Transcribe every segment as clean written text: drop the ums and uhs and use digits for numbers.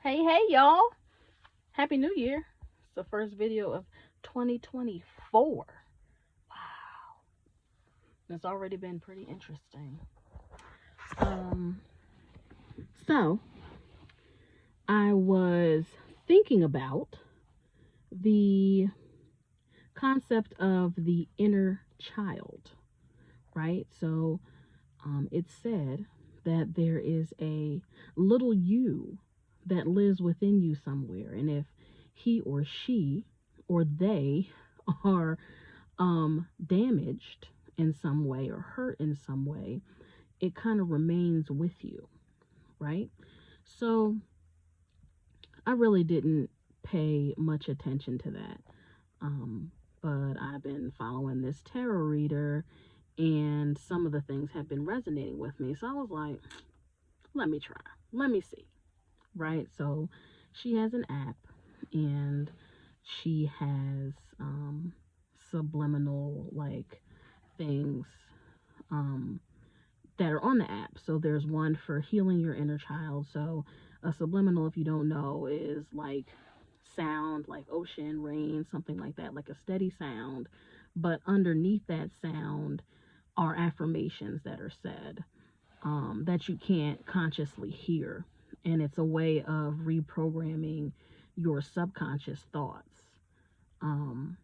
Hey, y'all. Happy New Year. It's the first video of 2024. Wow. It's already been pretty interesting. Um, so I was thinking about the concept of the inner child, right? So it said that there is a little you that lives within you somewhere. And if he or she or they are damaged in some way or hurt in some way, it kind of remains with you, right? So I really didn't pay much attention to that. Um, but I've been following this tarot reader, and some of the things have been resonating with me. So I was like, let me try, let me see, right? So she has an app, and she has subliminal like things um, that are on the app. So there's one for healing your inner child. So a subliminal, if you don't know, is like sound like ocean, rain, something like that, like a steady sound. But underneath that sound are affirmations that are said that you can't consciously hear. And it's a way of reprogramming your subconscious thoughts um,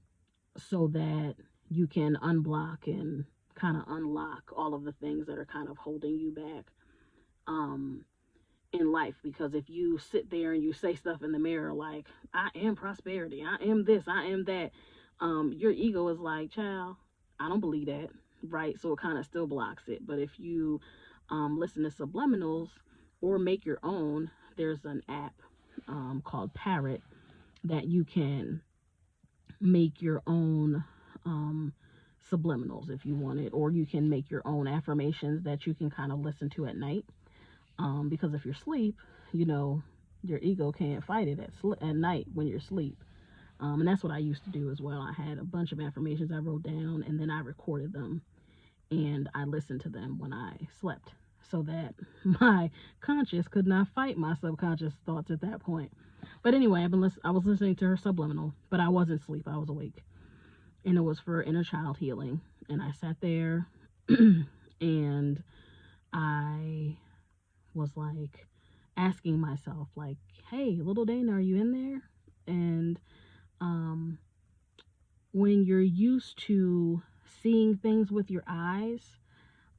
so that you can unblock and kind of unlock all of the things that are kind of holding you back um, in life. Because if you sit there and you say stuff in the mirror like, I am prosperity, I am this, I am that, your ego is like, child, I don't believe that, right? So it kind of still blocks it. But if you listen to subliminals or make your own, there's an app called Parrot that you can make your own subliminals if you want it, or you can make your own affirmations that you can kind of listen to at night. Because if you're asleep, you know, your ego can't fight it at night when you're asleep. And that's what I used to do as well. I had a bunch of affirmations I wrote down, and then I recorded them, and I listened to them when I slept, so that my conscious could not fight my subconscious thoughts at that point. But anyway, I was listening to her subliminal, but I wasn't asleep. I was awake, and it was for inner child healing. And I sat there, and I was like asking myself, like, "Hey, little Dana, are you in there?" And um, when you're used to seeing things with your eyes,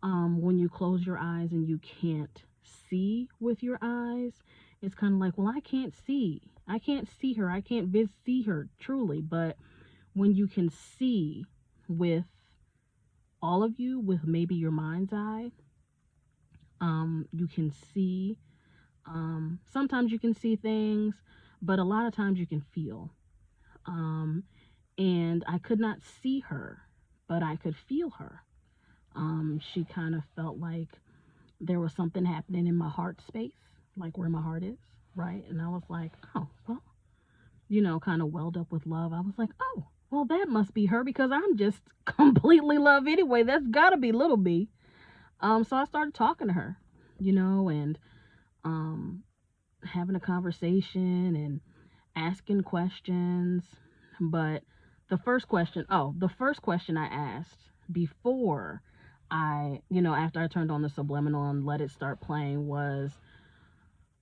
when you close your eyes and you can't see with your eyes, it's kind of like, well, I can't see. I can't see her. I can't see her truly. But when you can see with all of you, with maybe your mind's eye, you can see. Sometimes you can see things, but a lot of times you can feel. Um, and I could not see her, but I could feel her. She kind of felt like there was something happening in my heart space, like where my heart is, right? And I was like, oh, well, kind of welled up with love. I was like, oh, well, that must be her because I'm just completely love anyway. That's gotta be little B. So I started talking to her, and um, having a conversation and asking questions. But the first question I asked before after I turned on the subliminal and let it start playing was,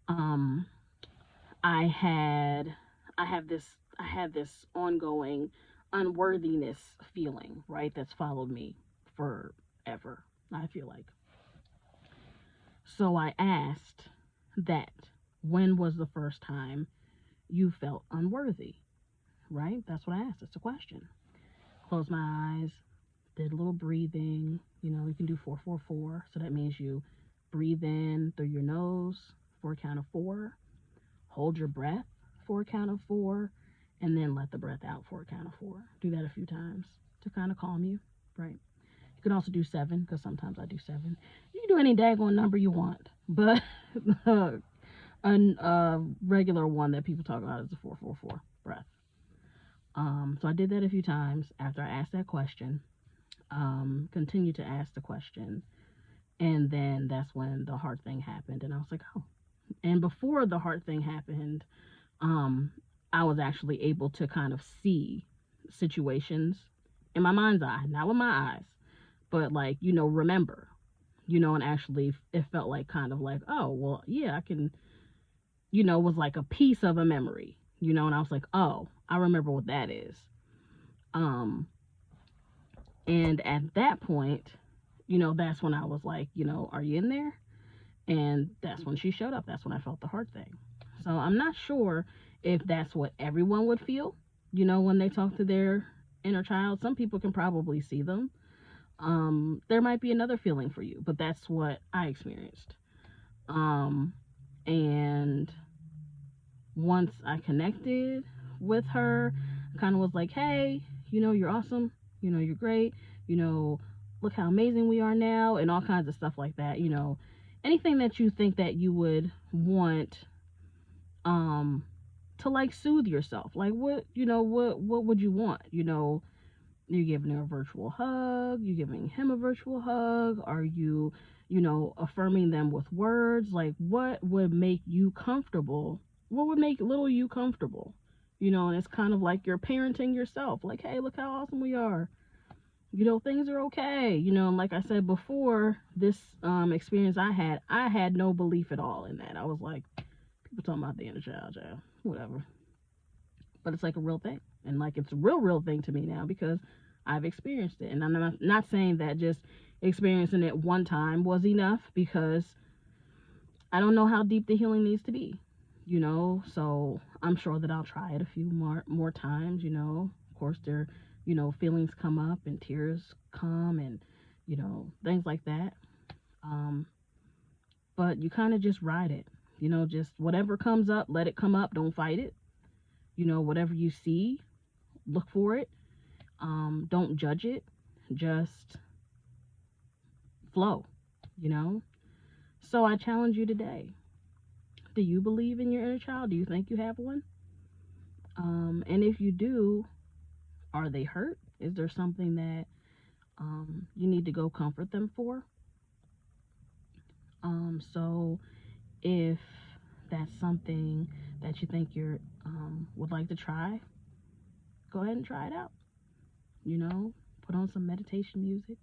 um, I had, I had this ongoing unworthiness feeling, right? That's followed me forever, I feel like. So I asked that, when was the first time you felt unworthy? Right? That's what I asked. It's a question. Closed my eyes, did a little breathing. You can do 4-4-4. So that means you breathe in through your nose for a count of 4, hold your breath for a count of 4, and then let the breath out for a count of 4. Do that a few times to kind of calm you, right? You can also do 7 because sometimes I do 7. You can do any daggone number you want, but a regular one that people talk about is the 4-4-4 breath. So I did that a few times after I asked that question. Continued to ask the question, and then that's when the hard thing happened, and I was like, oh, And before the heart thing happened, um, I was actually able to kind of see situations in my mind's eye, not with my eyes, but like, remember, and actually it felt like kind of like, oh, well, yeah, I can, was like a piece of a memory, and I was like, oh, I remember what that is. Um, and at that point, that's when I was like, are you in there? And that's when she showed up. That's when I felt the heart thing. So I'm not sure if that's what everyone would feel, when they talk to their inner child. Some people can probably see them. There might be another feeling for you, but that's what I experienced. And once I connected with her, I kind of was like, hey, you're awesome. You're great. You know, look how amazing we are now, and all kinds of stuff like that. Anything that you think that you would want um to like soothe yourself. Like what would you want? You're giving her a virtual hug, you're giving him a virtual hug, are you, affirming them with words? Like what would make you comfortable? What would make little you comfortable? And it's kind of like you're parenting yourself. Like, hey, look how awesome we are. Things are okay. And like I said before, this experience I had no belief at all in that. I was like, people talking about the inner child, whatever. But it's like a real thing. And like it's a real thing to me now because I've experienced it. And I'm not saying that just experiencing it one time was enough, because I don't know how deep the healing needs to be, so I'm sure that I'll try it a few more times. Of course there, feelings come up and tears come, and things like that. um but you kind of just ride it, just whatever comes up, let it come up, don't fight it. Whatever you see, look for it. Don't judge it, just flow, you know so I challenge you today. Do you believe in your inner child? Do you think you have one? And if you do, are they hurt? Is there something that you need to go comfort them for? So if that's something that you think you're would like to try, go ahead and try it out. Put on some meditation music,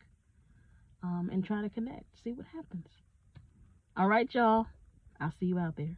and try to connect. See what happens. All right, y'all. I'll see you out there.